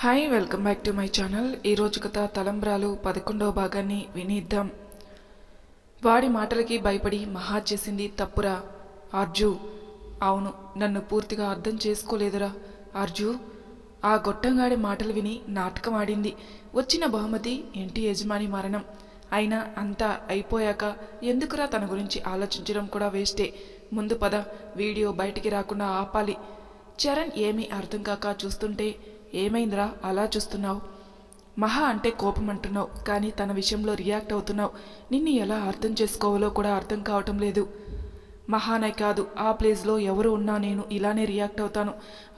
Hi welcome back to my channel. ఈరోజు కథ తలంబ్రాలు 11వ భాగాన్ని వినిద్దాం. వాడి మాటలకి భయపడి మహా చేసింది తప్పురా అర్జు. అవును, నన్ను పూర్తిగా అర్థం చేసుకోలేదురా అర్జు. ఆ గొట్టంగాడి మాటలు విని నాటకం ఆడింది. వచ్చిన బహుమతి ఇంటి యజమాని మరణం. అయినా అంతా అయిపోయాక ఎందుకురా తన గురించి ఆలోచించడం కూడా వేస్టే. ముందు పద, వీడియో బయటికి రాకుండా ఆపాలి. చరణ్ ఏమీ అర్థం కాక చూస్తుంటే, ఏమైందిరా అలా చూస్తున్నావు? మహా అంటే కోపం అంటున్నావు, కానీ తన విషయంలో రియాక్ట్ అవుతున్నావు. నిన్ను ఎలా అర్థం చేసుకోవాలో కూడా అర్థం కావటం లేదు. మహానే కాదు, ఆ ప్లేస్లో ఎవరు ఉన్నా నేను ఇలానే రియాక్ట్ అవుతాను.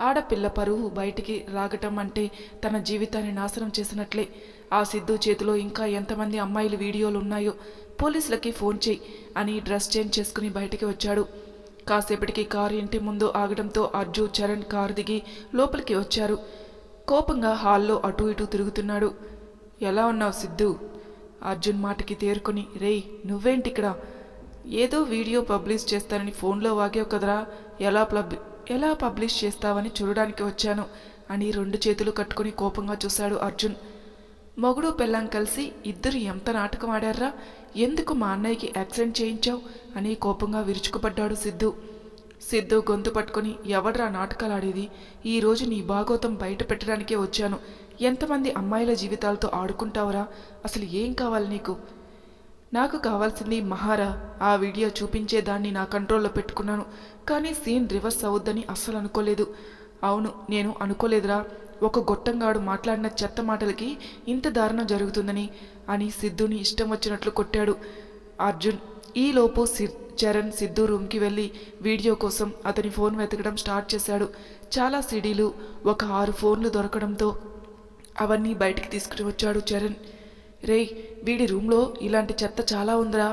ఆడపిల్ల పరువు బయటికి రాగటం అంటే తన జీవితాన్ని నాశనం చేసినట్లే. ఆ సిద్ధు చేతిలో ఇంకా ఎంతమంది అమ్మాయిల వీడియోలు ఉన్నాయో పోలీసులకి ఫోన్ చేయి అని డ్రెస్ చేంజ్ చేసుకుని బయటికి వచ్చాడు. కాసేపటికి కారు ఇంటి ముందు ఆగడంతో అర్జు, చరణ్ కారు దిగి లోపలికి వచ్చారు. కోపంగా హాల్లో అటూ ఇటూ తిరుగుతున్నాడు. ఎలా ఉన్నావు సిద్ధు? అర్జున్ మాటకి తేరుకొని, రేయ్ నువ్వేంటిక్కడ? ఏదో వీడియో పబ్లిష్ చేస్తానని ఫోన్లో వాగావు కదరా, ఎలా పబ్లిష్ చేస్తావని చూడడానికి వచ్చాను అని రెండు చేతులు కట్టుకుని కోపంగా చూశాడు అర్జున్. మొగుడు పెళ్ళాం కలిసి ఇద్దరు ఎంత నాటకం ఆడారా? ఎందుకు మా అన్నయ్యకి యాక్సిడెంట్ చేయించావు అని కోపంగా విరుచుకుపడ్డాడు సిద్ధు. సిద్ధు గొంతు పట్టుకుని, ఎవడ్రా నాటకాలు ఆడేది? ఈరోజు నీ భాగోతం బయట పెట్టడానికే వచ్చాను. ఎంతమంది అమ్మాయిల జీవితాలతో ఆడుకుంటావురా? అసలు ఏం కావాలి నీకు? నాకు కావాల్సింది మహారా. ఆ వీడియో చూపించేదాన్ని నా కంట్రోల్లో పెట్టుకున్నాను, కానీ సీన్ రివర్స్ అవుద్దని అస్సలు అనుకోలేదు. అవును, నేను అనుకోలేదురా. ఒక గొట్టంగాడు మాట్లాడిన చెత్త మాటలకి ఇంత దారుణం జరుగుతుందని అని సిద్ధుని ఇష్టం వచ్చినట్లు కొట్టాడు అర్జున్. ఈలోపు చరణ్ సిద్ధు రూమ్కి వెళ్ళి వీడియో కోసం అతని ఫోన్ వెతకడం స్టార్ట్ చేశాడు. చాలా సీడీలు, ఒక 6 ఫోన్లు దొరకడంతో అవన్నీ బయటికి తీసుకుని వచ్చాడు చరణ్. రేయ్, వీడి రూమ్లో ఇలాంటి చెత్త చాలా ఉందిరా.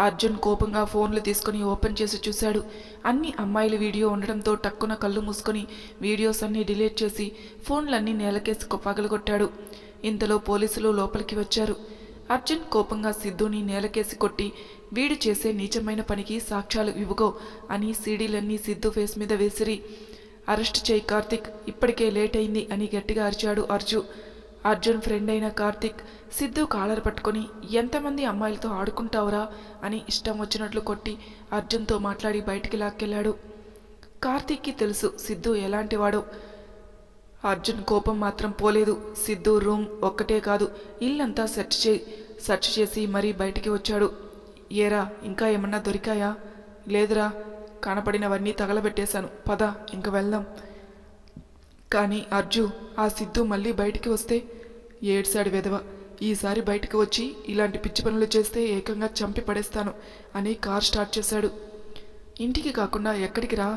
అర్జున్ కోపంగా ఫోన్లు తీసుకుని ఓపెన్ చేసి చూశాడు. అన్ని అమ్మాయిల వీడియో ఉండడంతో టక్కున కళ్ళు మూసుకొని వీడియోస్ అన్నీ డిలీట్ చేసి ఫోన్లన్నీ నేలకేసి పగలగొట్టాడు. ఇంతలో పోలీసులు లోపలికి వచ్చారు. అర్జున్ కోపంగా సిద్ధుని నేలకేసి కొట్టి, వీడు చేసే నీచమైన పనికి సాక్ష్యాలు ఇవ్వుకో అని సీడీలన్నీ సిద్ధు ఫేస్ మీద వేసిరి. అరెస్ట్ చేయి కార్తిక్, ఇప్పటికే లేట్ అయింది అని గట్టిగా అరిచాడు అర్జున్ ఫ్రెండ్ అయిన కార్తిక్ సిద్ధు కాలర్ పట్టుకొని, ఎంతమంది అమ్మాయిలతో ఆడుకుంటావురా అని ఇష్టం వచ్చినట్లు కొట్టి అర్జున్తో మాట్లాడి బయటికి లాక్కెళ్ళాడు. కార్తిక్కి తెలుసు సిద్ధు ఎలాంటివాడో. అర్జున్ కోపం మాత్రం పోలేదు. సిద్ధు రూమ్ ఒక్కటే కాదు, ఇల్లంతా సెర్చ్ చేసి మరీ బయటికి వచ్చాడు. ఏరా, ఇంకా ఏమన్నా దొరికాయా? లేదురా, కనపడినవన్నీ తగలబెట్టేశాను, పద ఇంక వెళ్దాం. కానీ అర్జు, ఆ సిద్ధు మళ్ళీ బయటికి వస్తే? ఏడ్సాడు వెధవ. ఈసారి బయటికి వచ్చి ఇలాంటి పిచ్చి పనులు చేస్తే ఏకంగా చంపి పడేస్తాను అని కార్ స్టార్ట్ చేశాడు. ఇంటికి కాకుండా ఎక్కడికి రా?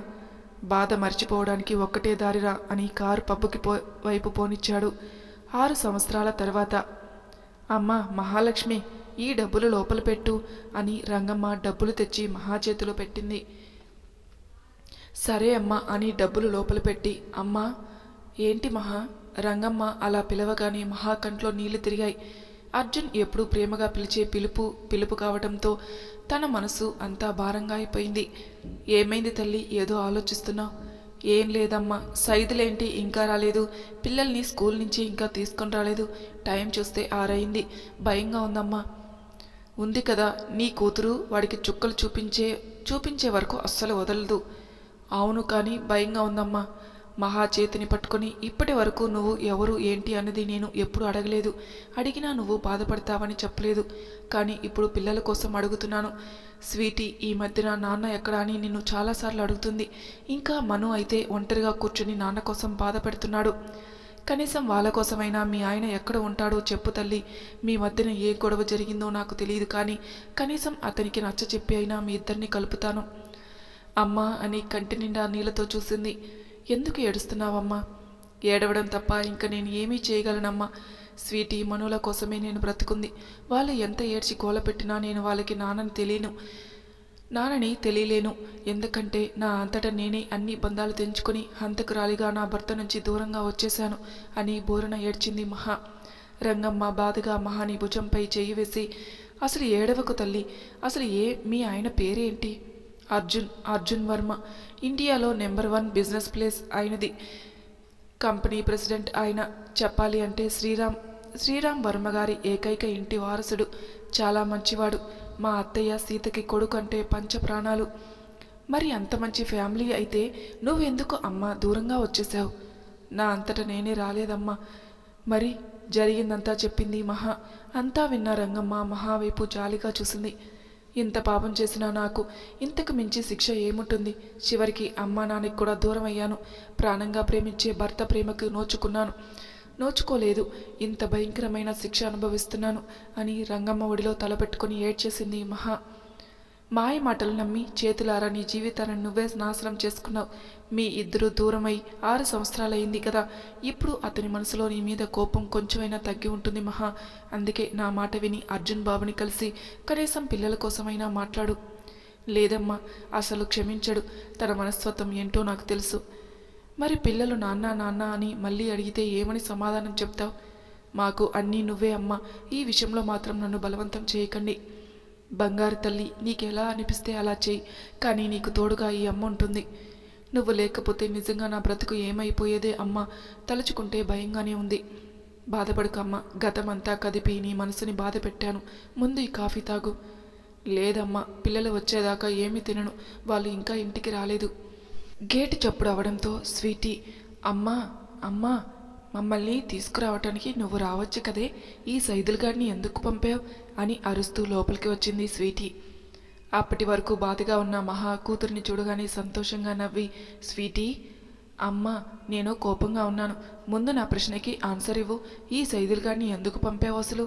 బాధ మర్చిపోవడానికి ఒక్కటే దారిరా అని కారు పబ్బుకి వైపు పోనిచ్చాడు. 6 సంవత్సరాల తర్వాత, అమ్మా మహాలక్ష్మి, ఈ డబ్బులు లోపల పెట్టు అని రంగమ్మ డబ్బులు తెచ్చి మహా చేతిలో పెట్టింది. సరే అమ్మా అని డబ్బులు లోపల పెట్టి, అమ్మా. ఏంటి మహా? రంగమ్మ అలా పిలవగానే మహా కంట్లో నీళ్లు తిరిగాయి. అర్జున్ ఎప్పుడూ ప్రేమగా పిలిచే పిలుపు కావడంతో తన మనసు అంతా భారంగా అయిపోయింది. ఏమైంది తల్లి, ఏదో ఆలోచిస్తున్నావు? ఏం లేదమ్మా. సైదులేంటి ఇంకా రాలేదు? పిల్లల్ని స్కూల్ నుంచి ఇంకా తీసుకొని రాలేదు. టైం చూస్తే 6 అయింది. భయంగా ఉందమ్మా. ఉంది కదా, నీ కూతురు వాడికి చుక్కలు చూపించే వరకు అస్సలు వదలదు. అవును, కానీ భయంగా ఉందమ్మా. మహా చేతిని పట్టుకొని, ఇప్పటి వరకు నువ్వు ఎవరు ఏంటి అన్నది నేను ఎప్పుడు అడగలేదు. అడిగినా నువ్వు బాధపడతావని చెప్పలేదు. కానీ ఇప్పుడు పిల్లల కోసం అడుగుతున్నాను. స్వీటీ ఈ మధ్యన నాన్న ఎక్కడా అని నిన్ను చాలాసార్లు అడుగుతుంది. ఇంకా మను అయితే ఒంటరిగా కూర్చుని నాన్న కోసం బాధపడుతున్నాడు. కనీసం వాళ్ళ కోసమైనా మీ ఆయన ఎక్కడ ఉంటాడో చెప్పు తల్లి. మీ మధ్యన ఏ గొడవ జరిగిందో నాకు తెలియదు, కానీ కనీసం అతనికి నచ్చ చెప్పి అయినా మీ ఇద్దరిని కలుపుతాను అమ్మా అని కంటి నిండా నీళ్లతో చూసింది. ఎందుకు ఏడుస్తున్నావమ్మా? ఏడవడం తప్ప ఇంకా నేను ఏమీ చేయగలనమ్మా. స్వీటీ మనుల కోసమే నేను బ్రతుకుంది. వాళ్ళు ఎంత ఏడ్చి కోలపెట్టినా నేను వాళ్ళకి నాన్నని తెలియలేను. ఎందుకంటే నా అంతటా నేనే అన్ని బంధాలు తెంచుకొని హంతకురాలిగా నా భర్త నుంచి దూరంగా వచ్చేశాను అని బోరున ఏడ్చింది మహా. రంగమ్మ బాధగా మహాని భుజంపై చేయి వేసి, అసలు ఏడవకు తల్లి. అసలు మీ ఆయన పేరేంటి? అర్జున్ వర్మ. ఇండియాలో నెంబర్ 1 బిజినెస్ ప్లేస్ అయినది. కంపెనీ ప్రెసిడెంట్ ఆయన. చెప్పాలి అంటే శ్రీరామ్ వర్మ గారి ఏకైక ఇంటి వారసుడు. చాలా మంచివాడు. మా అత్తయ్య సీతకి కొడుకు అంటే పంచప్రాణాలు. మరి అంత మంచి ఫ్యామిలీ అయితే నువ్వెందుకు అమ్మ దూరంగా వచ్చేసావు? నా అంతటా నేనే రాలేదమ్మా. మరి జరిగిందంతా చెప్పింది మహా. అంతా విన్న రంగమ్మ మహా వైపు జాలిగా చూసింది. ఇంత పాపం చేసినా నాకు ఇంతకు మించి శిక్ష ఏముంటుంది? చివరికి అమ్మా నాన్నకి కూడా దూరం అయ్యాను. ప్రాణంగా ప్రేమించే భర్త ప్రేమకు నోచుకోలేదు. ఇంత భయంకరమైన శిక్ష అనుభవిస్తున్నాను అని రంగమ్మ ఒడిలో తలపెట్టుకుని ఏడ్చేసింది మహా. మాయ మాటలు నమ్మి చేతులారా నీ జీవితాన్ని నువ్వే నాశనం చేసుకున్నావు. మీ ఇద్దరు దూరమై 6 సంవత్సరాలైంది కదా. ఇప్పుడు అతని మనసులో నీ మీద కోపం కొంచెమైనా తగ్గి ఉంటుంది మహా. అందుకే నా మాట విని అర్జున్ బాబుని కలిసి కనీసం పిల్లల కోసమైనా మాట్లాడు. లేదమ్మా, అసలు క్షమించడు. తన మనస్తత్వం ఏంటో నాకు తెలుసు. మరి పిల్లలు నాన్న నాన్న అని మళ్ళీ అడిగితే ఏమని సమాధానం చెప్తావు? మాకు అన్నీ నువ్వే అమ్మా. ఈ విషయంలో మాత్రం నన్ను బలవంతం చేయకండి. బంగారు తల్లి, నీకెలా అనిపిస్తే అలా చేయి. కానీ నీకు తోడుగా ఈ అమ్మ ఉంటుంది. నువ్వు లేకపోతే నిజంగా నా బ్రతుకు ఏమైపోయేదే అమ్మ. తలుచుకుంటే భయంగానే ఉంది. బాధపడుకు అమ్మ. గతమంతా కదిపి నీ మనసుని బాధ పెట్టాను. ముందు ఈ కాఫీ తాగు. లేదమ్మా, పిల్లలు వచ్చేదాకా ఏమీ తినను. వాళ్ళు ఇంకా ఇంటికి రాలేదు. గేటు చప్పుడు అవడంతో స్వీటీ, అమ్మా అమ్మా, మమ్మల్ని తీసుకురావటానికి నువ్వు రావచ్చు కదే, ఈ సైదుల్ గారిని ఎందుకు పంపావు అని అరుస్తూ లోపలికి వచ్చింది స్వీటీ. అప్పటి వరకు బాధగా ఉన్న మహా కూతురిని చూడగానే సంతోషంగా నవ్వి, స్వీటీ, అమ్మా నేను కోపంగా ఉన్నాను. ముందు నా ప్రశ్నకి ఆన్సర్ ఇవ్వు. ఈ సైదుల్ గారిని ఎందుకు పంపావు అసలు?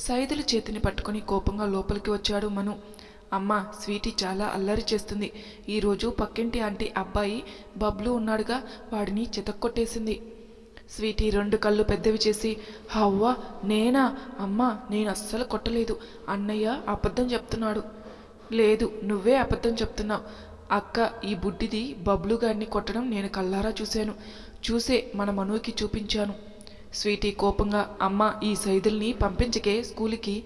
సైదులు చేతిని పట్టుకుని కోపంగా లోపలికి వచ్చాడు మను. అమ్మ, స్వీటీ చాలా అల్లరి చేస్తుంది. ఈరోజు పక్కింటి ఆంటీ అబ్బాయి బబ్లు ఉన్నాడుగా, వాడిని చితక్కొట్టేసింది. స్వీటీ 2 కళ్ళు పెద్దవి చేసి, హవ్వా నేనా? అమ్మా, నేను అస్సలు కొట్టలేదు. అన్నయ్య అబద్ధం చెప్తున్నాడు. లేదు, నువ్వే అబద్ధం చెప్తున్నావు. అక్క, ఈ బుడ్డిది బబ్లు గారిని కొట్టడం నేను కళ్ళారా చూసే మన మనుకి చూపించాను. స్వీటీ కోపంగా, అమ్మ ఈ సైదుల్ని పంపించకే స్కూలుకి.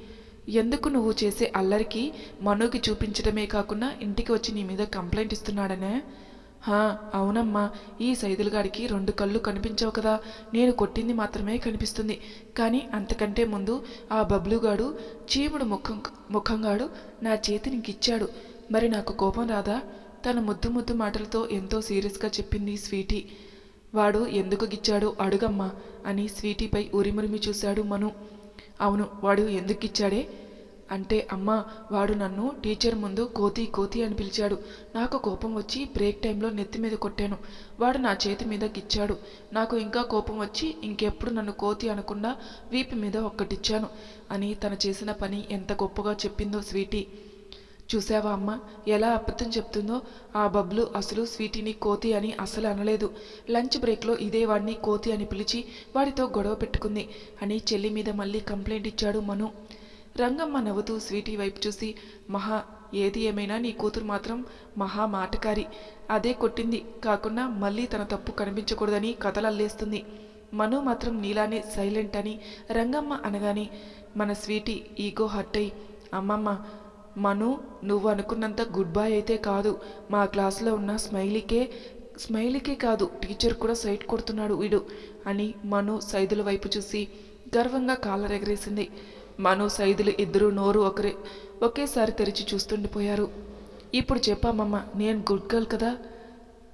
ఎందుకు? నువ్వు చేసే అల్లరికి మనుకి చూపించడమే కాకుండా ఇంటికి వచ్చి నీ మీద కంప్లైంట్ ఇస్తున్నాడనే. అవునమ్మా, ఈ సైదుల్ గారికి 2 కళ్ళు కనిపించవు కదా. నేను కొట్టింది మాత్రమే కనిపిస్తుంది. కానీ అంతకంటే ముందు ఆ బబ్లుగాడు చీముడు ముఖంగాడు నా చేతిని గిచ్చాడు. మరి నాకు కోపం రాదా? తన ముద్దు మాటలతో ఎంతో సీరియస్గా చెప్పింది స్వీటీ. వాడు ఎందుకు గిచ్చాడో అడుగమ్మా అని స్వీటీపై ఉరిమురిమి చూశాడు మను. అవును, వాడు ఎందుకు గిచ్చాడే అంటే, అమ్మా వాడు నన్ను టీచర్ ముందు కోతి అని పిలిచాడు. నాకు కోపం వచ్చి బ్రేక్ టైంలో నెత్తి మీద కొట్టాను. వాడు నా చేతి మీద గిచ్చాడు. నాకు ఇంకా కోపం వచ్చి ఇంకెప్పుడు నన్ను కోతి అనకుండా వీపు మీద ఒక్కటిచ్చాను అని తను చేసిన పని ఎంత గొప్పగా చెప్పిందో స్వీటీ. చూసావా అమ్మ, ఎలా అబద్ధం చెప్తుందో? ఆ బబ్లు అసలు స్వీటీని కోతి అని అసలు అనలేదు. లంచ్ బ్రేక్లో ఇదే వాడిని కోతి అని పిలిచి వాడితో గొడవ పెట్టుకుంది అని చెల్లి మీద మళ్ళీ కంప్లైంట్ ఇచ్చాడు మను. రంగమ్మ నవ్వుతూ స్వీటీ వైపు చూసి, మహా, ఏది ఏమైనా నీ కూతురు మాత్రం మహా మాటకారి. అదే కొట్టింది కాకుండా మళ్ళీ తన తప్పు కనిపించకూడదని కథలల్లేస్తుంది. మను మాత్రం నీలానే సైలెంట్ అని రంగమ్మ అనగానే మన స్వీటీ ఈగో హర్ట్ అయి, అమ్మమ్మ, మను నువ్వు అనుకున్నంత గుడ్ బాయ్ అయితే కాదు. మా క్లాస్లో ఉన్న స్మైలీకే కాదు, టీచర్ కూడా సైట్ కొడుతున్నాడు వీడు అని మను సైదుల వైపు చూసి గర్వంగా కాళ్ళరెగరేసింది. మను సైదులు ఇద్దరూ నోరు ఒకేసారి తెరిచి చూస్తుండిపోయారు. ఇప్పుడు చెప్పామమ్మ, నేను గుడ్ గర్ల్ కదా?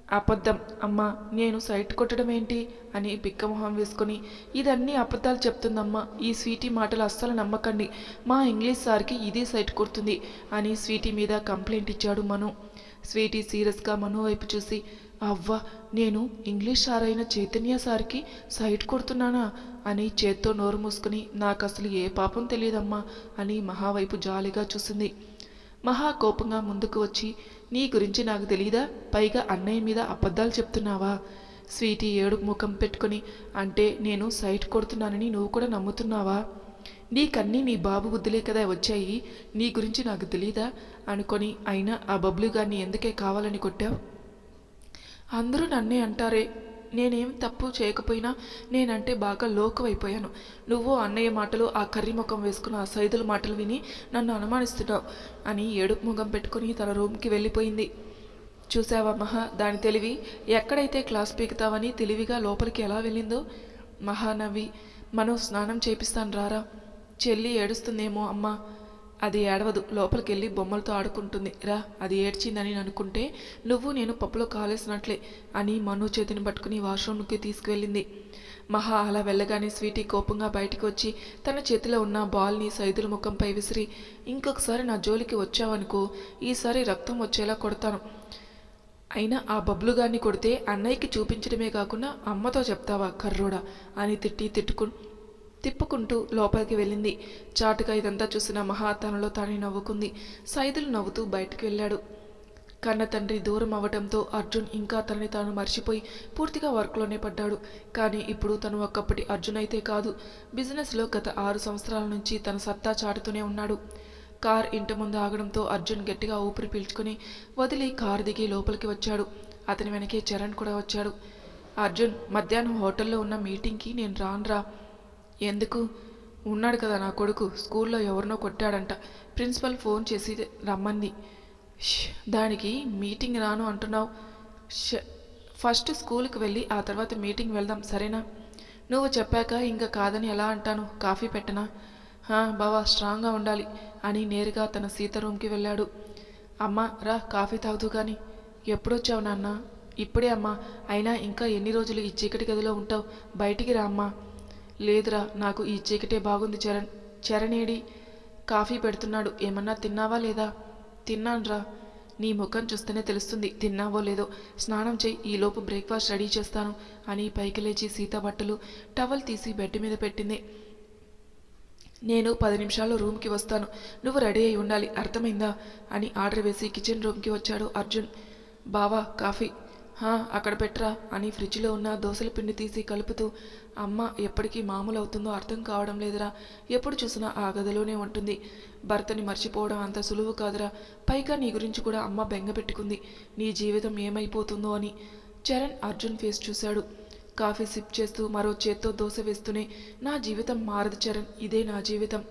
అబద్ధం అమ్మా, నేను సైట్ కొట్టడం ఏంటి అని బిక్కమొహం వేసుకుని, ఇదన్నీ అబద్ధాలు చెప్తుందమ్మా. ఈ స్వీటీ మాటలు అస్సలు నమ్మకండి. మా ఇంగ్లీష్ సార్కి ఇదే సైట్ కొడుతుంది అని స్వీటీ మీద కంప్లైంట్ ఇచ్చాడు మను. స్వీటీ సీరియస్గా మను వైపు చూసి, అవ్వ, నేను ఇంగ్లీష్ సార్ అయిన చైతన్య సార్కి సైట్ కొడుతున్నానా అని చేత్తో నోరు మూసుకుని, నాకు అసలు ఏ పాపం తెలియదమ్మా అని మహావైపు జాలిగా చూసింది. మహా కోపంగా ముందుకు వచ్చి, నీ గురించి నాకు తెలీదా? పైగా అన్నయ్య మీద అబద్ధాలు చెప్తున్నావా? స్వీటీ ఏడుపు ముఖం పెట్టుకుని, అంటే నేను సైట్ కొడుతున్నానని నువ్వు కూడా నమ్ముతున్నావా? నీకన్నీ నీ బాబు బుద్ధులే కదా వచ్చాయి. నీ గురించి నాకు తెలీదా అనుకొని, అయినా ఆ బబ్లు గారిని ఎందుకే కావాలని కొట్టావు? అందరూ నన్నే అంటారే. నేనేం తప్పు చేయకపోయినా నేనంటే బాగా లోకువైపోయాను. నువ్వు అన్నయ్య మాటలు, ఆ కర్రీ ముఖం వేసుకున్న ఆ సైదుల మాటలు విని నన్ను అనుమానిస్తున్నావు అని ఏడుపు ముఖం పెట్టుకుని తన రూమ్కి వెళ్ళిపోయింది. చూసావా మహా, దాని తెలివి! ఎక్కడైతే క్లాస్ పీకుతావని తెలివిగా లోపలికి ఎలా వెళ్ళిందో. మహా నవ్వి, మనం స్నానం చేపిస్తాను రారా. చెల్లి ఏడుస్తుందేమో అమ్మా. అది ఏడవదు, లోపలికెళ్ళి బొమ్మలతో ఆడుకుంటుంది రా. అది ఏడ్చిందని అనుకుంటే నువ్వు నేను పప్పులో కాలేసినట్లే అని మను చేతిని పట్టుకుని వాష్రూమ్కి తీసుకువెళ్ళింది. మహా అలా వెళ్ళగానే స్వీటీ కోపంగా బయటికి వచ్చి తన చేతిలో ఉన్న బాల్ని సైదుల ముఖంపై విసిరి, ఇంకొకసారి నా జోలికి వచ్చావనుకో ఈసారి రక్తం వచ్చేలా కొడతాను. అయినా ఆ బబ్లుగాన్ని కొడితే అన్నయ్యకి చూపించడమే కాకుండా అమ్మతో చెప్తావా కర్రోడా అని తిప్పుకుంటూ లోపలికి వెళ్ళింది. చాటుగా ఇదంతా చూసిన మహా తనలో తానే నవ్వుకుంది. సైదులు నవ్వుతూ బయటికి వెళ్ళాడు. కన్న తండ్రి దూరం అవ్వడంతో అర్జున్ ఇంకా తనని తాను మర్చిపోయి పూర్తిగా వర్క్లోనే పడ్డాడు. కానీ ఇప్పుడు తను ఒకప్పటి అర్జున్ అయితే కాదు. బిజినెస్లో గత 6 సంవత్సరాల నుంచి తన సత్తా చాటుతూనే ఉన్నాడు. కార్ ఇంటి ముందు ఆగడంతో అర్జున్ గట్టిగా ఊపిరి పీల్చుకుని వదిలి కారు దిగి లోపలికి వచ్చాడు. అతని వెనకే చరణ్ కూడా వచ్చాడు. అర్జున్, మధ్యాహ్నం హోటల్లో ఉన్న మీటింగ్కి నేను రానురా. ఎందుకు? ఉన్నాడు కదా నా కొడుకు, స్కూల్లో ఎవరినో కొట్టాడంట, ప్రిన్సిపల్ ఫోన్ చేసి రమ్మంది. దానికి మీటింగ్ రాను అంటున్నావు? ఫస్ట్ స్కూల్కి వెళ్ళి ఆ తర్వాత మీటింగ్ వెళ్దాం సరేనా? నువ్వు చెప్పాక ఇంకా కాదని ఎలా అంటాను? కాఫీ పెట్టనా? బావా స్ట్రాంగ్గా ఉండాలి అని నేరుగా తన సీత రూమ్కి వెళ్ళాడు. అమ్మా రా, కాఫీ తాగుతూ కానీ. ఎప్పుడొచ్చావు నాన్న? ఇప్పుడే అమ్మా. అయినా ఇంకా ఎన్ని రోజులు ఈ చీకటి గదిలో ఉంటావు? బయటికి రా అమ్మా. లేదురా, నాకు ఈ చీకటే బాగుంది. చరణేడి? కాఫీ పెడుతున్నాడు. ఏమన్నా తిన్నావా లేదా? తిన్నాన్రా. నీ ముఖం చూస్తేనే తెలుస్తుంది తిన్నావో లేదో. స్నానం చేయి, ఈలోపు బ్రేక్ఫాస్ట్ రెడీ చేస్తాను అని పైకి లేచి సీత బట్టలు టవల్ తీసి బెడ్ మీద పెట్టింది. నేను 10 నిమిషాల్లో రూమ్కి వస్తాను, నువ్వు రెడీ అయి ఉండాలి, అర్థమైందా అని ఆర్డర్ వేసి కిచెన్ రూమ్కి వచ్చాడు అర్జున్. బావా కాఫీ? అక్కడ పెట్టరా అని ఫ్రిడ్జ్లో ఉన్న దోశల పిండి తీసి కలుపుతూ, అమ్మ ఎప్పటికీ మామూలు అవుతుందో అర్థం కావడం లేదురా. ఎప్పుడు చూసినా ఆ గదిలోనే ఉంటుంది. భర్తని మర్చిపోవడం అంత సులువు కాదురా. పైగా నీ గురించి కూడా అమ్మ బెంగ పెట్టుకుంది, నీ జీవితం ఏమైపోతుందో అని. చరణ్ అర్జున్ ఫేస్ చూశాడు. కాఫీ సిప్ చేస్తూ మరో చేత్తో దోశ వేస్తూనే, నా జీవితం మారదు చరణ్, ఇదే నా జీవితం.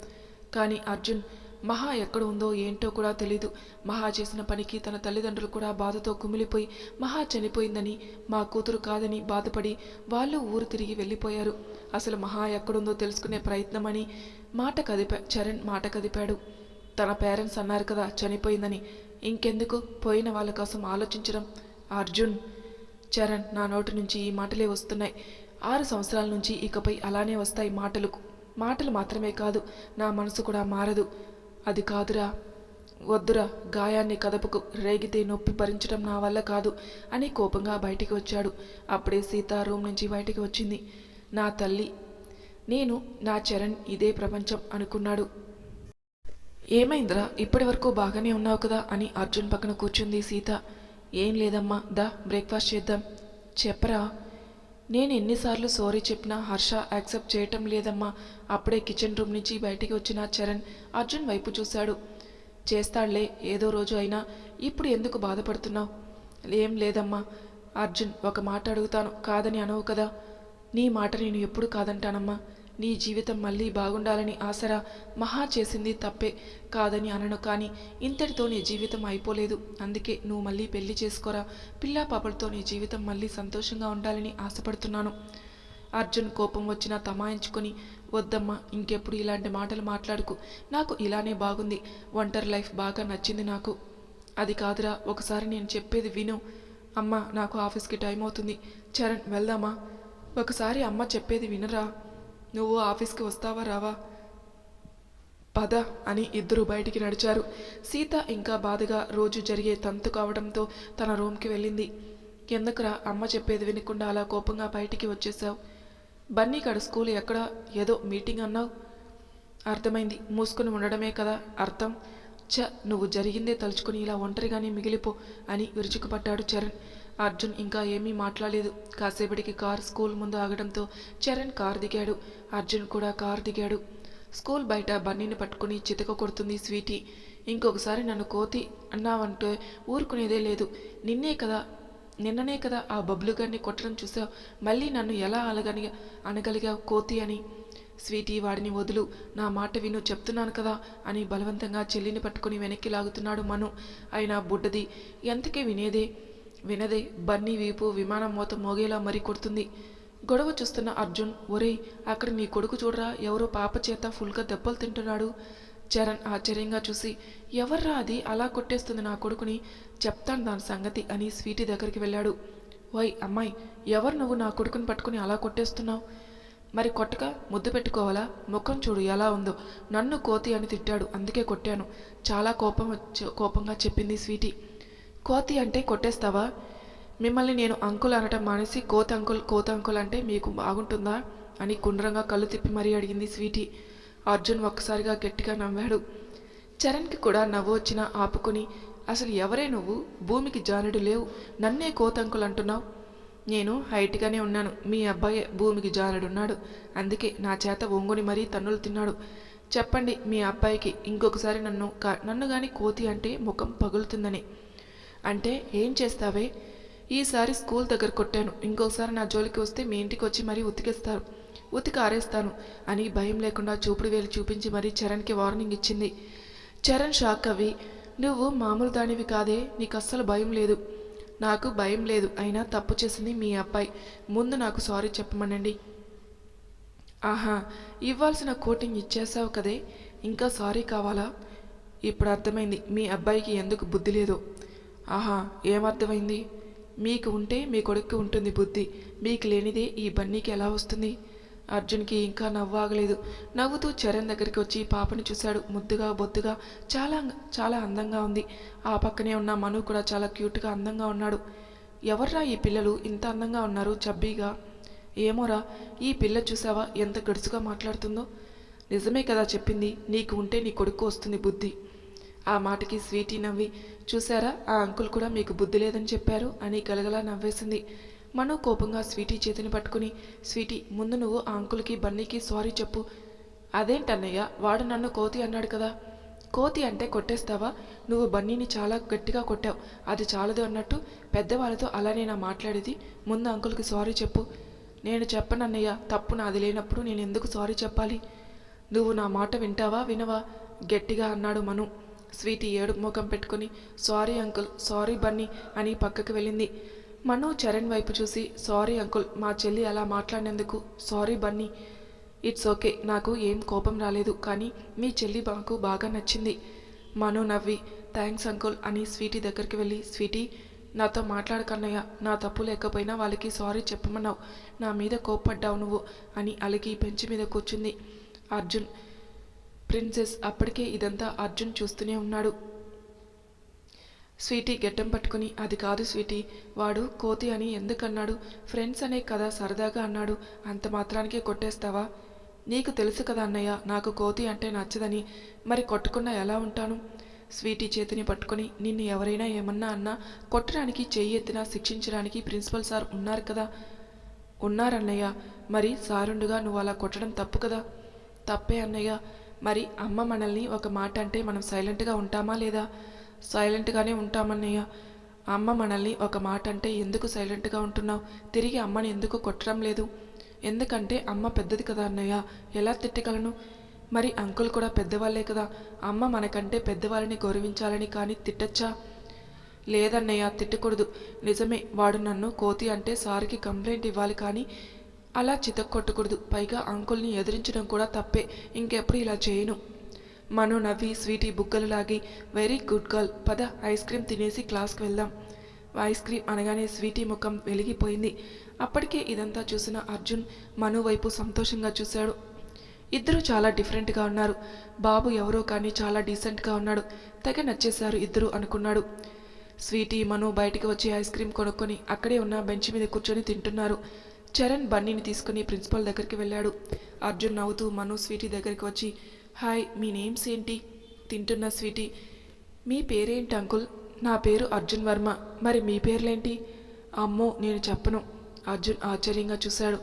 కానీ అర్జున్, మహా ఎక్కడ ఉందో ఏంటో కూడా తెలీదు. మహా చేసిన పనికి తన తల్లిదండ్రులు కూడా బాధతో కుమిలిపోయి మహా చనిపోయిందని, మా కూతురు కాదని బాధపడి వాళ్ళు ఊరు తిరిగి వెళ్ళిపోయారు. అసలు మహా ఎక్కడుందో తెలుసుకునే ప్రయత్నమని చరణ్ మాట కదిపాడు. తన పేరెంట్స్ అన్నారు కదా చనిపోయిందని, ఇంకెందుకు పోయిన వాళ్ళ కోసం ఆలోచించడం? అర్జున్. చరణ్, నా నోటి నుంచి ఈ మాటలే వస్తున్నాయి. 6 సంవత్సరాల నుంచి ఇకపై అలానే వస్తాయి మాటలు మాత్రమే కాదు, నా మనసు కూడా మారదు. అది కాదురా, వద్దురా, గాయాన్ని కదపకు, రేగితే నొప్పి భరించడం నా వల్ల కాదు అని కోపంగా బయటికి వచ్చాడు. అప్పుడే సీత రూమ్ నుంచి బయటికి వచ్చింది. నా తల్లి, నేను నా చరణ్ ఇదే ప్రపంచం అనుకున్నాడు. ఏమైందిరా, ఇప్పటి వరకు బాగానే ఉన్నావు కదా అని అర్జున్ పక్కన కూర్చుంది సీత. ఏం లేదమ్మా, దా బ్రేక్ఫాస్ట్ చేద్దాం. చెప్పరా. నేను ఎన్నిసార్లు సారీ చెప్పినా హర్ష యాక్సెప్ట్ చేయటం లేదమ్మా. అప్పుడే కిచెన్ రూమ్ నుంచి బయటికి వచ్చిన చరణ్ అర్జున్ వైపు చూశాడు. చేస్తాడులే ఏదో రోజు అయినా, ఇప్పుడు ఎందుకు బాధపడుతున్నావు? ఏం లేదమ్మా. అర్జున్, ఒక మాట అడుగుతాను, కాదని అనవు కదా? నీ మాట నేను ఎప్పుడు కాదంటానమ్మా. నీ జీవితం మళ్ళీ బాగుండాలని ఆసరా. మహా చేసింది తప్పే, కాదని అనను. కానీ ఇంతటితో నీ జీవితం అయిపోలేదు. అందుకే నువ్వు మళ్ళీ పెళ్లి చేసుకోరా. పిల్లా పాపలతో నీ జీవితం మళ్ళీ సంతోషంగా ఉండాలని ఆశపడుతున్నాను. అర్జున్ కోపం వచ్చినా తమాయించుకొని, వద్దమ్మా, ఇంకెప్పుడు ఇలాంటి మాటలు మాట్లాడుకు. నాకు ఇలానే బాగుంది. ఒంటరి లైఫ్ బాగా నచ్చింది నాకు. అది కాదురా, ఒకసారి నేను చెప్పేది విను. అమ్మా, నాకు ఆఫీస్కి టైం అవుతుంది. చరణ్, వెళ్దామా? ఒకసారి అమ్మ చెప్పేది వినరా. నువ్వు ఆఫీస్కి వస్తావా రావా? పద అని ఇద్దరు బయటికి నడిచారు. సీత ఇంకా బాధగా రోజు జరిగే తంతు కావడంతో తన రూమ్కి వెళ్ళింది. ఎందుకురా అమ్మ చెప్పేది వినకుండా అలా కోపంగా బయటికి వచ్చేసావు? బన్నీ కాడ స్కూల్ ఎక్కడ, ఏదో మీటింగ్ అన్నావు. అర్థమైంది, మూసుకుని ఉండడమే కదా అర్థం. నువ్వు జరిగిందే తలుచుకుని ఇలా ఒంటరిగానే మిగిలిపో అని విరుచుకుపడ్డాడు చరణ్. అర్జున్ ఇంకా ఏమీ మాట్లాడలేదు. కాసేపటికి కార్ స్కూల్ ముందు ఆగడంతో చరణ్ కార్ దిగాడు. అర్జున్ కూడా కార్ దిగాడు. స్కూల్ బయట బన్నీని పట్టుకుని చితక కొడుతుంది స్వీటీ. ఇంకొకసారి నన్ను కోతి అన్నావంటే ఊరుకునేదే లేదు. నిన్ననే కదా ఆ బబ్లు గారిని కొట్టడం చూసావు, మళ్ళీ నన్ను ఎలా అనగలిగావు కోతి అని? స్వీటీ, వాడిని వదులు, నా మాట విను, చెప్తున్నాను కదా అని బలవంతంగా చెల్లిని పట్టుకుని వెనక్కి లాగుతున్నాడు మను. అయినా బుడ్డది ఎంతకే వినేదే. వినదే బన్నీ వీపు విమానం మోత మోగేలా మరీ కొడుతుంది. గొడవ చూస్తున్న అర్జున్, ఒరేయ్ అక్కడ నీ కొడుకు చూడరా, ఎవరో పాప చేత ఫుల్గా దెబ్బలు తింటున్నాడు. చరణ్ ఆశ్చర్యంగా చూసి, ఎవర్రా అది అలా కొట్టేస్తుంది నా కొడుకుని, చెప్తాను దాని సంగతి అని స్వీటీ దగ్గరికి వెళ్ళాడు. వై అమ్మాయి, ఎవరు నువ్వు నా కొడుకుని పట్టుకుని అలా కొట్టేస్తున్నావు? మరి కొట్టక ముద్దు పెట్టుకోవాలా? ముఖం చూడు ఎలా ఉందో. నన్ను కోతి అని తిట్టాడు, అందుకే కొట్టాను. చాలా కోపంగా చెప్పింది స్వీటీ. కోతి అంటే కొట్టేస్తావా? మిమ్మల్ని నేను అంకుల్ అనటం మానేసి కోత అంకుల్ అంటే మీకు బాగుంటుందా అని గుండ్రంగా కళ్ళు తిప్పి మరీ అడిగింది స్వీటీ. అర్జున్ ఒక్కసారిగా గట్టిగా నవ్వాడు. చరణ్కి కూడా నవ్వు వచ్చినా ఆపుకొని, అసలు ఎవరే నువ్వు? భూమికి జానుడు లేవు, నన్నే కోత అంకుల్ అంటున్నావు? నేను హైట్గానే ఉన్నాను, మీ అబ్బాయి భూమికి జానుడున్నాడు, అందుకే నా చేత ఒంగుని మరీ తన్నులు తిన్నాడు. చెప్పండి మీ అబ్బాయికి ఇంకొకసారి నన్ను గాని కోతి అంటే ముఖం పగులుతుందని. అంటే ఏం చేస్తావే? ఈసారి స్కూల్ దగ్గర కొట్టాను, ఇంకోసారి నా జోలికి వస్తే మీ ఇంటికి వచ్చి మరీ ఉతికి ఆరేస్తాను అని భయం లేకుండా చూపుడు వేలు చూపించి మరీ చరణ్కి వార్నింగ్ ఇచ్చింది. చరణ్ షాక్ అవి, నువ్వు మామూలు దానివి కాదే, నీకు అస్సలు భయం లేదు. నాకు భయం లేదు, అయినా తప్పు చేసింది మీ అబ్బాయి, ముందు నాకు సారీ చెప్పమనండి. ఆహా, ఇవ్వాల్సిన కోటింగ్ ఇచ్చేసావు కదే, ఇంకా సారీ కావాలా? ఇప్పుడు అర్థమైంది మీ అబ్బాయికి ఎందుకు బుద్ధి లేదో. ఆహా, ఏమర్థమైంది? మీకు ఉంటే మీ కొడుక్కి ఉంటుంది బుద్ధి, మీకు లేనిదే ఈ బన్నీకి ఎలా వస్తుంది? అర్జున్కి ఇంకా నవ్వు ఆగలేదు. నవ్వుతూ చరణ్ దగ్గరికి వచ్చి పాపను చూశాడు. ముద్దుగా బొద్దుగా చాలా చాలా అందంగా ఉంది. ఆ పక్కనే ఉన్న మను కూడా చాలా క్యూట్గా అందంగా ఉన్నాడు. ఎవర్రా ఈ పిల్లలు ఇంత అందంగా ఉన్నారు చబ్బీగా? ఏమోరా, ఈ పిల్ల చూసావా ఎంత గడుసుగా మాట్లాడుతుందో? నిజమే కదా చెప్పింది, నీకు ఉంటే నీ కొడుకు వస్తుంది బుద్ధి. ఆ మాటకి స్వీటీ నవ్వి, చూసారా ఆ అంకుల్ కూడా మీకు బుద్ధి లేదని చెప్పారు అని గలగలా నవ్వేసింది. మను కోపంగా స్వీటీ చేతిని పట్టుకుని, స్వీటీ ముందు నువ్వు ఆ అంకుల్కి బన్నీకి సారీ చెప్పు. అదేంటన్నయ్య, వాడు నన్ను కోతి అన్నాడు కదా. కోతి అంటే కొట్టేస్తావా? నువ్వు బన్నీని చాలా గట్టిగా కొట్టావు, అది చాలదు అన్నట్టు పెద్దవాళ్ళతో అలానే నా మాట్లాడేది. ముందు అంకుల్కి సారీ చెప్పు. నేను చెప్పనన్నయ్య, తప్పు నాది లేనప్పుడు నేను ఎందుకు సారీ చెప్పాలి? నువ్వు నా మాట వింటావా వినవా? గట్టిగా అన్నాడు మను. స్వీటీ ఏడుపు ముఖం పెట్టుకుని, సారీ అంకుల్, సారీ బన్నీ అని పక్కకి వెళ్ళింది. మను చరణ్ వైపు చూసి, సారీ అంకుల్, మా చెల్లి అలా మాట్లాడినందుకు సారీ బన్నీ. ఇట్స్ ఓకే, నాకు ఏం కోపం రాలేదు, కానీ మీ చెల్లి మాకు బాగా నచ్చింది. మను నవ్వి, థ్యాంక్స్ అంకుల్ అని స్వీటీ దగ్గరికి వెళ్ళి, స్వీటీ నాతో మాట్లాడకన్నయ్య, నా తప్పు లేకపోయినా వాళ్ళకి సారీ చెప్పమన్నావు, నా మీద కోప్పడ్డావు నువ్వు అని అలిగి బెంచ్ మీద కూర్చుంది. అర్జున్ ప్రిన్సెస్ అప్పటికే ఇదంతా అర్జున్ చూస్తూనే ఉన్నాడు. స్వీటీ గెడ్డం పట్టుకుని, అది కాదు స్వీటీ, వాడు కోతి అని ఎందుకన్నాడు? ఫ్రెండ్స్ అనే కదా సరదాగా అన్నాడు, అంత మాత్రానికే కొట్టేస్తావా? నీకు తెలుసు కదా అన్నయ్య, నాకు కోతి అంటే నచ్చదని, మరి కొట్టకుండా ఎలా ఉంటాను? స్వీటీ చేతిని పట్టుకుని, నిన్ను ఎవరైనా ఏమన్నా అన్నా కొట్టడానికి చెయ్యి ఎత్తినా శిక్షించడానికి ప్రిన్సిపల్ సార్ ఉన్నారు కదా. ఉన్నారన్నయ్య, మరి సారుండుగా నువ్వు అలా కొట్టడం తప్పు కదా. తప్పే అన్నయ్య. మరి అమ్మ మనల్ని ఒక మాట అంటే మనం సైలెంట్గా ఉంటామా లేదా? సైలెంట్గానే ఉంటామన్నయ్య. అమ్మ మనల్ని ఒక మాట అంటే ఎందుకు సైలెంట్గా ఉంటున్నావు? తిరిగి అమ్మని ఎందుకు కొట్టడం లేదు? ఎందుకంటే అమ్మ పెద్దది కదా అన్నయ్య, ఎలా తిట్టగలను? మరి అంకుల్ కూడా పెద్దవాళ్లే కదా, అమ్మ మనకంటే పెద్దవాళ్ళని గౌరవించాలని కానీ తిట్టచ్చా? లేదన్నయ్య, తిట్టకూడదు. నిజమే, వాడు నన్ను కోతి అంటే సార్కి కంప్లైంట్ ఇవ్వాలి, కానీ అలా చితక్కొట్టకూడదు. పైగా అంకుల్ని ఎదిరించడం కూడా తప్పే, ఇంకెప్పుడు ఇలా చేయను. మను నవ్వి స్వీటీ బుగ్గలు లాగి, వెరీ గుడ్ గర్ల్, పద ఐస్ క్రీమ్ తినేసి క్లాస్కి వెళ్దాం. ఐస్ క్రీమ్ అనగానే స్వీటీ ముఖం వెలిగిపోయింది. అప్పటికే ఇదంతా చూసిన అర్జున్ మను వైపు సంతోషంగా చూశాడు. ఇద్దరు చాలా డిఫరెంట్గా ఉన్నారు. బాబు ఎవరో కానీ చాలా డీసెంట్గా ఉన్నాడు, తెగ నచ్చేశారు ఇద్దరు అనుకున్నాడు. స్వీటీ మను బయటికి వచ్చి ఐస్ క్రీమ్ కొనుక్కొని అక్కడే ఉన్న బెంచ్ మీద కూర్చొని తింటున్నారు. చరణ్ బన్నీని తీసుకుని ప్రిన్సిపల్ దగ్గరికి వెళ్ళాడు. అర్జున్ నవ్వుతూ మను స్వీటీ దగ్గరికి వచ్చి, హాయ్, మీ నేమ్స్ ఏంటి? తింటున్న స్వీటీ, మీ పేరేంటి అంకుల్? నా పేరు అర్జున్ వర్మ. మరి మీ పేర్లేంటి? అమ్మో నేను చెప్పను. అర్జున్ ఆశ్చర్యంగా చూశాడు.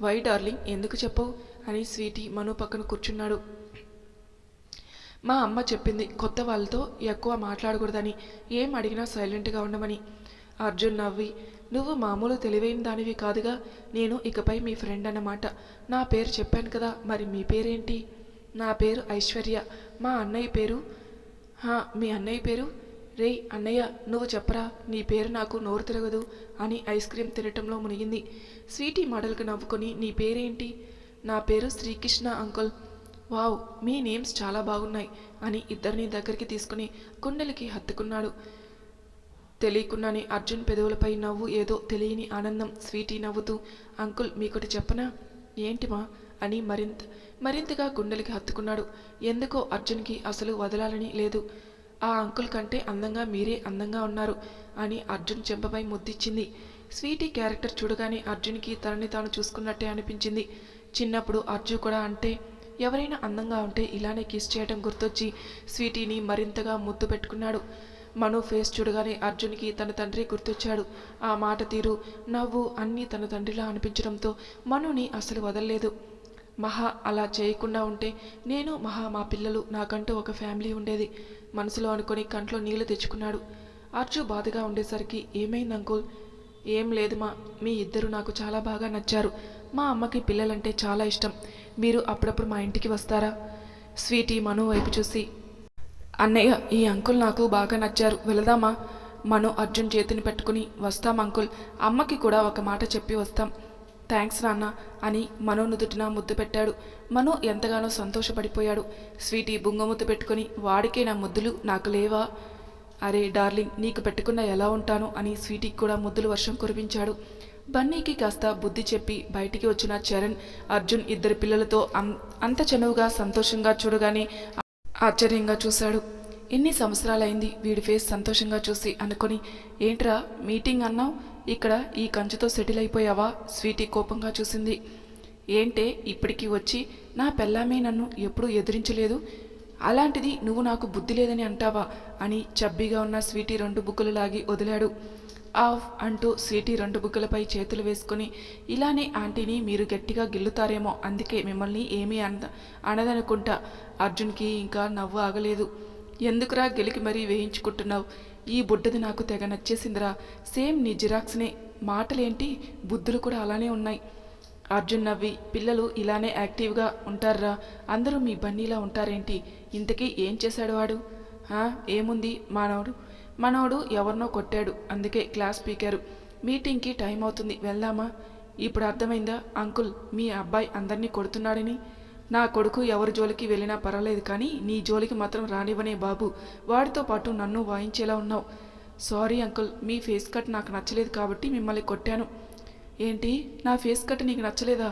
వై డార్లింగ్, ఎందుకు చెప్పవు అని స్వీటీ మను పక్కన కూర్చున్నాడు. మా అమ్మ చెప్పింది కొత్త వాళ్ళతో ఎక్కువ మాట్లాడకూడదని, ఏం అడిగినా సైలెంట్గా ఉండమని. అర్జున్ నవ్వి, నువ్వు మామూలు తెలివైన దానివి కాదుగా, నేను ఇకపై మీ ఫ్రెండ్ అన్నమాట. నా పేరు చెప్పాను కదా, మరి మీ పేరేంటి? నా పేరు ఐశ్వర్య. మా అన్నయ్య పేరు? మీ అన్నయ్య పేరు? రే అన్నయ్య నువ్వు చెప్పరా, నీ పేరు నాకు నోరు తిరగదు అని ఐస్ క్రీమ్ తినటంలో మునిగింది. స్వీటీ మాటలకు నవ్వుకొని నీ పేరేంటి? నా పేరు శ్రీకృష్ణ అంకుల్. వావ్, మీ నేమ్స్ చాలా బాగున్నాయి అని ఇద్దరిని దగ్గరికి తీసుకుని గుండెలకి హత్తుకున్నాడు. తెలియకుండానే అర్జున్ పెదవులపై నవ్వు, ఏదో తెలియని ఆనందం. స్వీటీ నవ్వుతూ అంకుల్ మీకొటి చెప్పనా? ఏంటిమా అని మరింతగా గుండెలకి హత్తుకున్నాడు. ఎందుకో అర్జున్కి అసలు వదలాలని లేదు. ఆ అంకుల్ కంటే అందంగా మీరే అందంగా ఉన్నారు అని అర్జున్ చెంపపై ముద్దిచ్చింది. స్వీటీ క్యారెక్టర్ చూడగానే అర్జున్కి తనని తాను చూసుకున్నట్టే అనిపించింది. చిన్నప్పుడు అర్జున్ కూడా అంటే ఎవరైనా అందంగా ఉంటే ఇలానే కిస్ చేయడం గుర్తొచ్చి స్వీటీని మరింతగా ముద్దు పెట్టుకున్నాడు. మను ఫేస్ చూడగానే అర్జున్కి తన తండ్రి గుర్తొచ్చాడు. ఆ మాట తీరు, నవ్వు అన్నీ తన తండ్రిలా అనిపించడంతో మనుని అసలు వదల్లేదు. మహా అలా చేయకుండా ఉంటే నేను, మహా, మా పిల్లలు, నాకంటూ ఒక ఫ్యామిలీ ఉండేది మనసులో అనుకొని కంట్లో నీళ్లు తెచ్చుకున్నాడు. అర్జు బాధగా ఉండేసరికి ఏమైంది అంకుల్? ఏం లేదుమా, మీ ఇద్దరు నాకు చాలా బాగా నచ్చారు. మా అమ్మకి పిల్లలంటే చాలా ఇష్టం. మీరు అప్పుడప్పుడు మా ఇంటికి వస్తారా? స్వీటీ మను వైపు చూసి అన్నయ్య ఈ అంకుల్ నాకు బాగా నచ్చారు, వెళదామా? మను అర్జున్ చేతిని పెట్టుకుని వస్తాం అంకుల్, అమ్మకి కూడా ఒక మాట చెప్పి వస్తాం. థ్యాంక్స్ నాన్న అని మను నుదుటిన ముద్దు పెట్టాడు. మను ఎంతగానో సంతోషపడిపోయాడు. స్వీటీ బుంగముద్దు పెట్టుకుని వాడికే నా ముద్దులు నాకు లేవా? అరే డార్లింగ్, నీకు పెట్టకుండా ఎలా ఉంటాను అని స్వీటీకి కూడా ముద్దులు వర్షం కురిపించాడు. బన్నీకి కాస్త బుద్ధి చెప్పి బయటికి వచ్చిన చరణ్, అర్జున్ ఇద్దరు పిల్లలతో అంత చనువుగా సంతోషంగా చూడగానే ఆశ్చర్యంగా చూశాడు. ఎన్ని సంవత్సరాలైంది వీడి ఫేస్ సంతోషంగా చూసి అనుకొని, ఏంట్రా మీటింగ్ అన్నావు, ఇక్కడ ఈ కంచుతో సెటిల్ అయిపోయావా? స్వీటీ కోపంగా చూసింది. ఏంటే ఇప్పటికీ వచ్చి నా పెళ్ళామే నన్ను ఎప్పుడూ ఎదిరించలేదు, అలాంటిది నువ్వు నాకు బుద్ధి లేదని అంటావా అని చబ్బీగా ఉన్న స్వీటీ 2 బుగ్గలు లాగి వదిలాడు. ఆఫ్ అంటూ స్వీటీ 2 బుగ్గలపై చేతులు వేసుకుని, ఇలానే ఆంటీని మీరు గట్టిగా గిల్లుతారేమో, అందుకే మిమ్మల్ని ఏమీ అనదనుకుంటా. అర్జున్కి ఇంకా నవ్వు ఆగలేదు. ఎందుకురా గెలికి మరీ వేయించుకుంటున్నావు? ఈ బుడ్డది నాకు తెగ నచ్చేసిందిరా, సేమ్ నీ జిరాక్స్నే, మాటలేంటి బుద్ధులు కూడా అలానే ఉన్నాయి. అర్జున్ నవ్వి, పిల్లలు ఇలానే యాక్టివ్గా ఉంటారా, అందరూ మీ బన్నీలా ఉంటారేంటి? ఇంతకీ ఏం చేశాడు వాడు? ఏముంది, మనోడు ఎవరినో కొట్టాడు, అందుకే క్లాస్ పీకారు. మీటింగ్కి టైం అవుతుంది, వెళ్దామా? ఇప్పుడు అర్థమైందా అంకుల్ మీ అబ్బాయి అందరినీ కొడుతున్నాడని? నా కొడుకు ఎవరి జోలికి వెళ్ళినా పర్వాలేదు, కానీ నీ జోలికి మాత్రం రానివ్వనే బాబు, వాడితో పాటు నన్ను వాయించేలా ఉన్నావు. సారీ అంకుల్, మీ ఫేస్ కట్ నాకు నచ్చలేదు కాబట్టి మిమ్మల్ని కొట్టాను. ఏంటి, నా ఫేస్ కట్ నీకు నచ్చలేదా?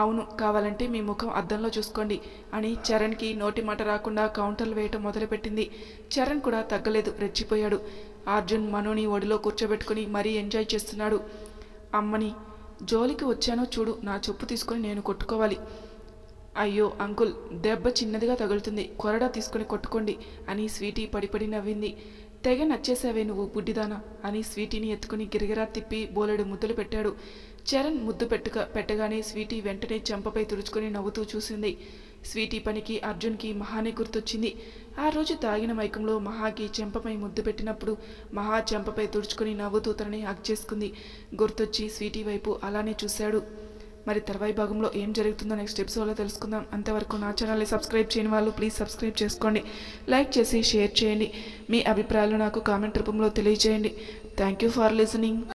అవును, కావాలంటే మీ ముఖం అద్దంలో చూసుకోండి అని చరణ్కి నోటి మాట రాకుండా కౌంటర్లు వేయటం మొదలుపెట్టింది. చరణ్ కూడా తగ్గలేదు, రెచ్చిపోయాడు. అర్జున్ మనుని ఒడిలో కూర్చోబెట్టుకుని మరీ ఎంజాయ్ చేస్తున్నాడు. అమ్మని జోలికి వచ్చానో చూడు, నా చెప్పు తీసుకొని నేను కొట్టుకోవాలి. అయ్యో అంకుల్, దెబ్బ చిన్నదిగా తగులుతుంది, కొరడా తీసుకుని కొట్టుకోండి అని స్వీటీ పడిపడి నవ్వింది. తెగ నచ్చేసావే నువ్వు బుడ్డిదానా అని స్వీటీని ఎత్తుకుని గిరిగిరా తిప్పి బోలెడు ముద్దులు పెట్టాడు. చరణ్ ముద్దు పెట్టగానే స్వీటీ వెంటనే చెంపపై తుడుచుకుని నవ్వుతూ చూసింది. స్వీటీ పనికి అర్జున్కి మహానే గుర్తొచ్చింది. ఆ రోజు తాగిన మైకంలో మహాకి చెంపపై ముద్దు పెట్టినప్పుడు మహా చెంపపై తుడుచుకుని నవ్వుతూ తనని హగ్ చేసుకుంది. గుర్తొచ్చి స్వీటీ వైపు అలానే చూశాడు. మరి తర్వాయి భాగంలో ఏం జరుగుతుందో నెక్స్ట్ ఎపిసోడ్లో తెలుసుకుందాం. అంతవరకు నా ఛానల్ని సబ్స్క్రైబ్ చేయని వాళ్ళు ప్లీజ్ సబ్స్క్రైబ్ చేసుకోండి, లైక్ చేసి షేర్ చేయండి, మీ అభిప్రాయాలు నాకు కామెంట్ రూపంలో తెలియజేయండి. Thank you for listening.